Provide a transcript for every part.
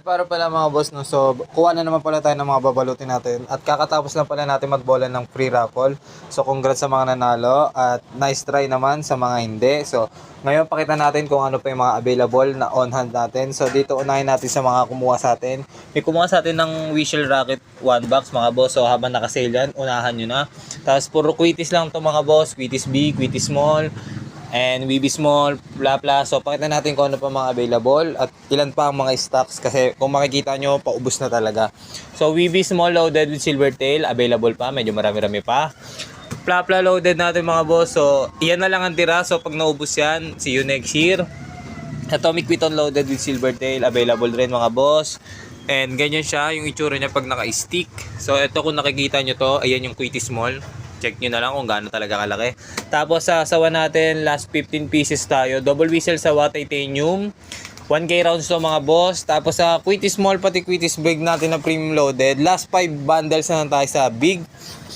Para pala mga boss, no? So, kuha na naman pala tayo ng mga babalutin natin. At kakatapos lang pala natin magbola ng free raffle. So, congrats sa mga nanalo. At nice try naman sa mga hindi. So, ngayon pakita natin kung ano pa yung mga available na on hand natin. So, dito unahin natin sa mga kumuha sa atin. May kumuha sa atin ng Wishel Rocket 1 box mga boss. So, habang nakasale yan, unahan nyo na. Tapos, puro quitis lang to mga boss. Quitis big, quitis small, and BB Small, bla bla. So pakita natin kung ano pa mga available at ilan pa ang mga stocks kasi kung makikita nyo, paubos na talaga. So BB Small loaded with silver tail, available pa, medyo marami-rami pa. Plapla loaded natin mga boss. So iyan na lang ang tira. So pag naubos yan, see you next year. Atomic Piton loaded with silver tail, available rin mga boss. And ganyan siya yung itsura niya pag naka-stick. So ito kung nakikita nyo to, ayan yung Quitty Small. Check nyo na lang kung gaano talaga kalaki. Tapos sa sawa natin, last 15 pieces tayo. Double whistle sawa titanium. 1K rounds to mga boss. Tapos sa Quitty Small pati Quitty Big natin na premium loaded. Last 5 bundles na lang tayo sa big.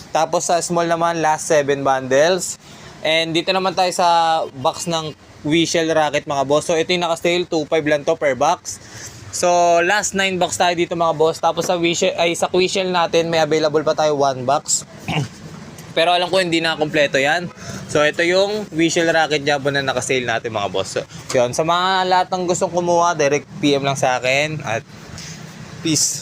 Tapos sa small naman, last 7 bundles. And dito naman tayo sa box ng Wishel Rocket mga boss. So ito yung naka-sale, 2.5 lang to per box. So last 9 box tayo dito mga boss. Tapos sa Wishel, sa Wishel natin may available pa tayo 1 box. Pero alam ko hindi na kompleto yan. So ito yung Wishel Rocket Jumbo na naka-sale natin mga boss. So yun, sa mga lahat ng gustong kumuha, direct PM lang sa akin at peace.